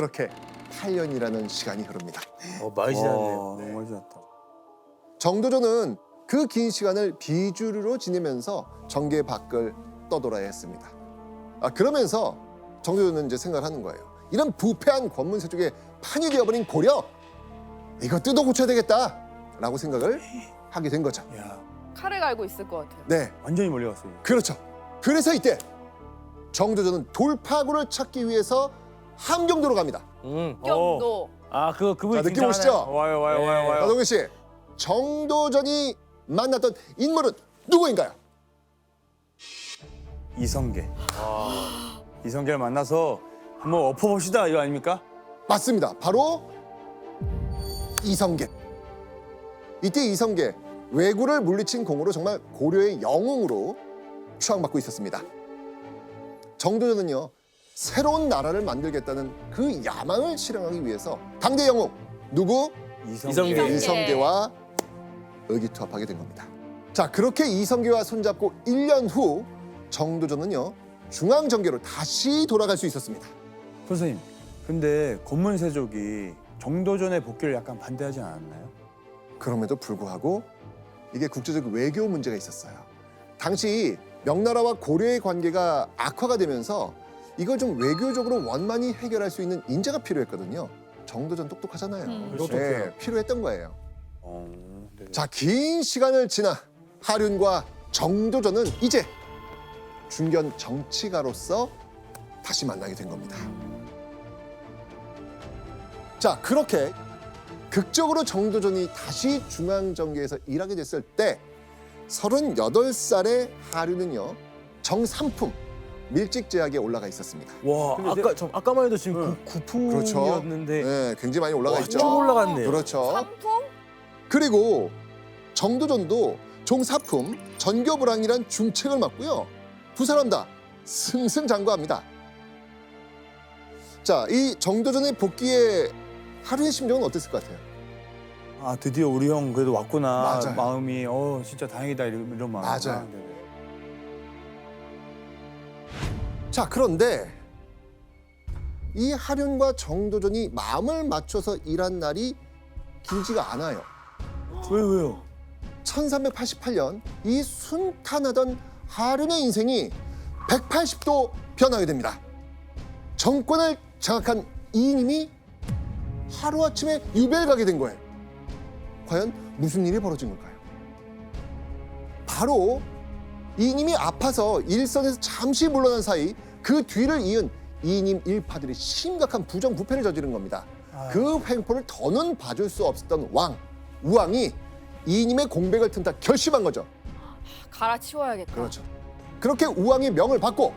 그렇게 8년이라는 시간이 흐릅니다. 많이 지났네요. 너무 많이 지났다. 정도전은 그 긴 시간을 비주류로 지내면서 정계 밖을 떠돌아야 했습니다. 그러면서 정도전은 이제 생각을 하는 거예요. 이런 부패한 권문세족의 판이 되어버린 고려, 이거 뜯어 고쳐야 되겠다라고 생각을 하게 된 거죠. 야, 칼을 갈고 있을 것 같아요. 네, 완전히 멀리 갔어요. 그렇죠. 그래서 이때 정도전은 돌파구를 찾기 위해서 함경도로 갑니다. 경도. 그분이 자, 느낌 등장하네. 오시죠? 와요. 나동근 씨, 정도전이 만났던 인물은 누구인가요? 이성계. 이성계를 만나서 한번 엎어봅시다 이거 아닙니까? 맞습니다. 바로 이성계. 이때 이성계, 왜구를 물리친 공으로 정말 고려의 영웅으로 추앙받고 있었습니다. 정도전은요, 새로운 나라를 만들겠다는 그 야망을 실행하기 위해서 당대 영웅 누구? 이성계. 이성계와 의기투합하게 된 겁니다. 자, 그렇게 이성계와 손잡고 1년 후 정도전은요, 중앙정계로 다시 돌아갈 수 있었습니다. 선생님, 근데 권문세족이 정도전의 복귀를 약간 반대하지 않았나요? 그럼에도 불구하고 이게 국제적 외교 문제가 있었어요. 당시 명나라와 고려의 관계가 악화가 되면서 이걸 좀 외교적으로 원만히 해결할 수 있는 인재가 필요했거든요. 정도전 똑똑하잖아요. 그렇죠. 네, 필요했던 거예요. 네. 자, 긴 시간을 지나 하륜과 정도전은 이제 중견 정치가로서 다시 만나게 된 겁니다. 자, 그렇게 극적으로 정도전이 다시 중앙정계에서 일하게 됐을 때 38살의 하륜은요, 정삼품 밀직제약에 올라가 있었습니다. 와, 아까만 해도 지금 그렇죠. 9품이었는데 네, 굉장히 많이 올라가 있죠. 쭉 올라갔네요. 그렇죠. 상품? 그리고 정도전도 종사품 전교불황이란 중책을 맡고요. 두 사람 다 승승장구합니다. 자, 이 정도전의 복귀에 하루의 심정은 어땠을 것 같아요? 드디어 우리 형 그래도 왔구나. 맞아요. 마음이 진짜 다행이다 이런 마음. 맞아요. 네네. 자, 그런데 이 하륜과 정도전이 마음을 맞춰서 일한 날이 길지가 않아요. 왜요? 1388년 이 순탄하던 하륜의 인생이 180도 변하게 됩니다. 정권을 장악한 이님이 하루아침에 유배를 가게 된 거예요. 과연 무슨 일이 벌어진 걸까요? 바로 이님이 아파서 일선에서 잠시 물러난 사이 그 뒤를 이은 이님 일파들이 심각한 부정부패를 저지른 겁니다. 그 횡포를 더는 봐줄 수 없었던 우왕이 이님의 공백을 튼다 결심한 거죠. 갈아치워야겠다. 그렇죠. 그렇게 우왕이 명을 받고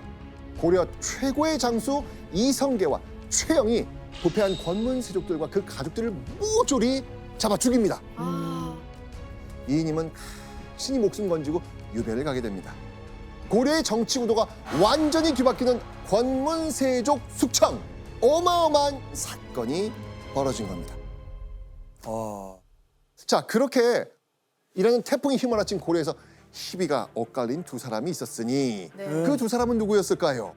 고려 최고의 장수 이성계와 최영이 부패한 권문세족들과 그 가족들을 모조리 잡아 죽입니다. 이님은 신이 목숨 건지고 유배를 가게 됩니다. 고려의 정치 구도가 완전히 뒤바뀌는 권문세족 숙청, 어마어마한 사건이 벌어진 겁니다. 자, 그렇게 이라는 태풍이 휘몰아친 고려에서 희비가 엇갈린 두 사람이 있었으니 네. 그 두 사람은 누구였을까요?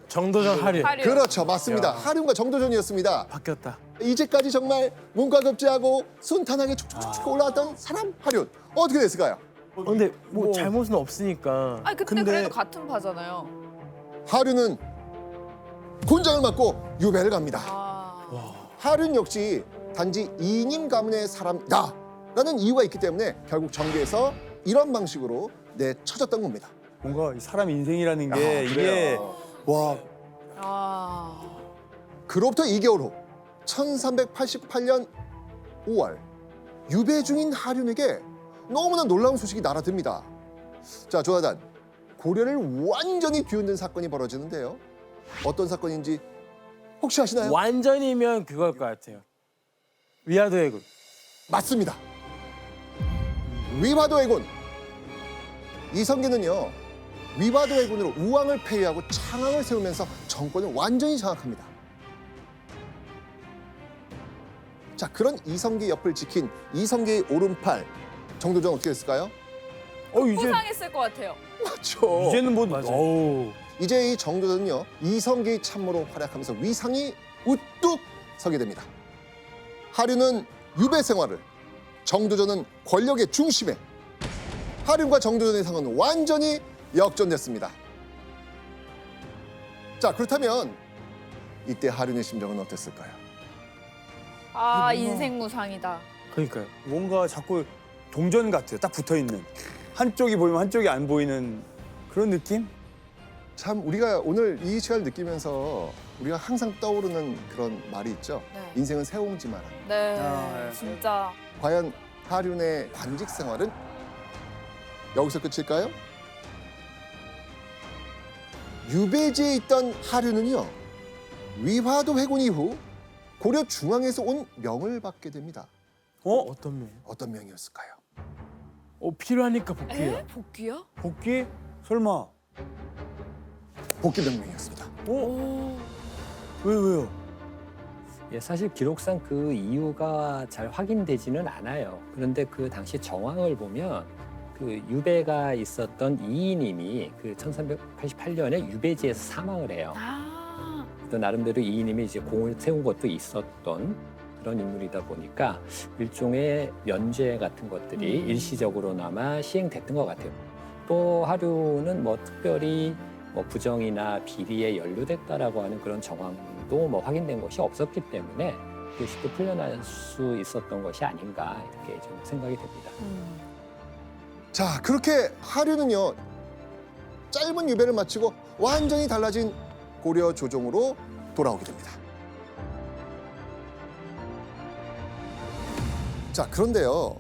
정도전 하륜. 그렇죠, 맞습니다. 하륜과 정도전이었습니다. 바뀌었다. 이제까지 정말 문과급제하고 순탄하게 축축축 올라왔던 사람 하륜, 어떻게 됐을까요? 근데 뭐 잘못은 없으니까. 아니 그때 그래도 같은 파잖아요. 하륜은 곤장을 맞고 유배를 갑니다. 하륜 역시 단지 이님 가문의 사람이다라는 이유가 있기 때문에 결국 정계에서 이런 방식으로 내쳐졌던 겁니다. 뭔가 이 사람 인생이라는 게 이게 그로부터 2개월 후 1388년 5월 유배 중인 하륜에게 너무나 놀라운 소식이 날아듭니다. 자, 조나단, 고려를 완전히 뒤흔든 사건이 벌어지는데요. 어떤 사건인지 혹시 아시나요? 완전히면 그걸 것 같아요. 위화도 해군. 맞습니다. 위화도 해군. 이성계는요, 위화도 해군으로 우왕을 폐위하고 창왕을 세우면서 정권을 완전히 장악합니다. 자, 그런 이성계 옆을 지킨 이성계의 오른팔 정도전 어떻게 됐을까요? 이제 포상했을 것 같아요. 맞죠. 이제는 뭐 맞아요. 이제 이 정도전은요, 이성계의 참모로 활약하면서 위상이 우뚝 서게 됩니다. 하륜은 유배 생활을, 정도전은 권력의 중심에, 하륜과 정도전의 상은 완전히 역전됐습니다. 자, 그렇다면 이때 하륜의 심정은 어땠을까요? 아, 인생 무상이다. 그러니까요. 뭔가 자꾸 동전 같아요. 딱 붙어 있는. 한쪽이 보이면 한쪽이 안 보이는 그런 느낌? 참 우리가 오늘 이 시간을 느끼면서 우리가 항상 떠오르는 그런 말이 있죠. 네. 인생은 새옹지마라. 네, 아, 예. 진짜. 과연 하륜의 관직 생활은 여기서 끝일까요? 유배지에 있던 하륜은요, 위화도 회군 이후 고려 중앙에서 온 명을 받게 됩니다. 어떤 면? 어떤 명이었을까요? 필요하니까 복귀해요. 에? 복귀야? 복귀? 설마. 복귀 명령이었습니다. 오. 왜요? 예, 사실 기록상 그 이유가 잘 확인되지는 않아요. 그런데 그 당시 정황을 보면 그 유배가 있었던 이이님이 그 1388년에 유배지에서 사망을 해요. 아. 또 나름대로 이이님이 이제 공을 세운 것도 있었던 그런 인물이다 보니까 일종의 면죄 같은 것들이 일시적으로나마 시행됐던 것 같아요. 또 하류는 뭐 특별히 뭐 부정이나 비리에 연루됐다라고 하는 그런 정황도 뭐 확인된 것이 없었기 때문에 쉽게 풀려날 수 있었던 것이 아닌가 이렇게 좀 생각이 됩니다. 자, 그렇게 하륜은요, 짧은 유배를 마치고 완전히 달라진 고려 조정으로 돌아오게 됩니다. 자, 그런데요,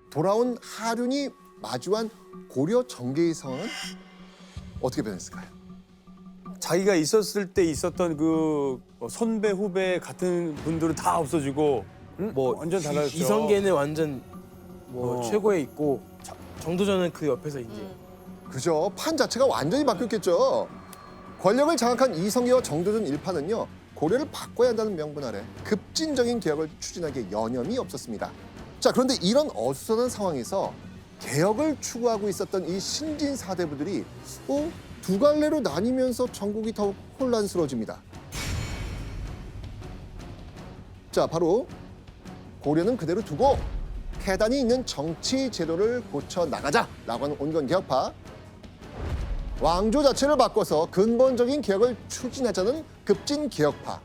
돌아온 하륜이 마주한 고려 정계의 상황은 어떻게 변했을까요? 자기가 있었을 때 있었던 그 선배 후배 같은 분들은 다 없어지고 뭐 완전 달라졌죠. 이성계는 완전 뭐 어. 최고에 있고 정도전은 그 옆에서 이제 그죠? 판 자체가 완전히 바뀌었겠죠. 권력을 장악한 이성계와 정도전 일파는요, 고려를 바꿔야 한다는 명분 아래 급진적인 개혁을 추진하기에 여념이 없었습니다. 자, 그런데 이런 어수선한 상황에서 개혁을 추구하고 있었던 이 신진 사대부들이 두 갈래로 나뉘면서 전국이 더욱 혼란스러워집니다. 자, 바로 고려는 그대로 두고 해단이 있는 정치 제도를 고쳐 나가자라고 하는 온건 개혁파, 왕조 자체를 바꿔서 근본적인 개혁을 추진하자는 급진 개혁파,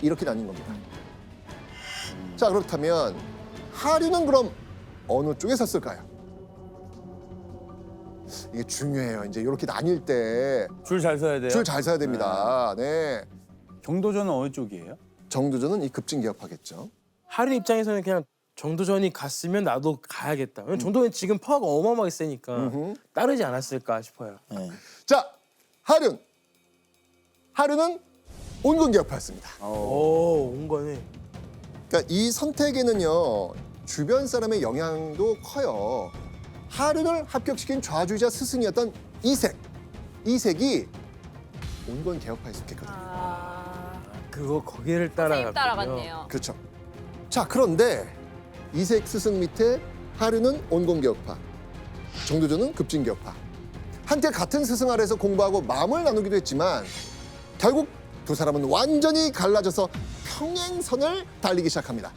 이렇게 나뉜 겁니다. 자, 그렇다면 하륜은 그럼 어느 쪽에 섰을까요? 이게 중요해요. 이제 이렇게 나뉠 때 줄 잘 서야 돼요. 줄 잘 서야 됩니다. 네. 정도전은 어느 쪽이에요? 정도전은 이 급진 개혁파겠죠. 하륜 입장에서는 그냥 정도전이 갔으면 나도 가야겠다. 왜냐면 정도는 지금 파워가 어마어마하게 세니까 음흠. 따르지 않았을까 싶어요. 자, 하륜은 온건 개혁파였습니다. 온 거네. 그러니까 이 선택에는요, 주변 사람의 영향도 커요. 하륜을 합격시킨 좌주의자 스승이었던 이색이 온건 개혁파에 속했거든요. 아. 그거 거기를 선생님 따라갔군요. 따라갔네요. 그렇죠. 자, 그런데 이색 스승 밑에 하륜은 온건 개혁파, 정도전은 급진 개혁파. 한때 같은 스승 아래서 공부하고 마음을 나누기도 했지만 결국 두 사람은 완전히 갈라져서 평행선을 달리기 시작합니다.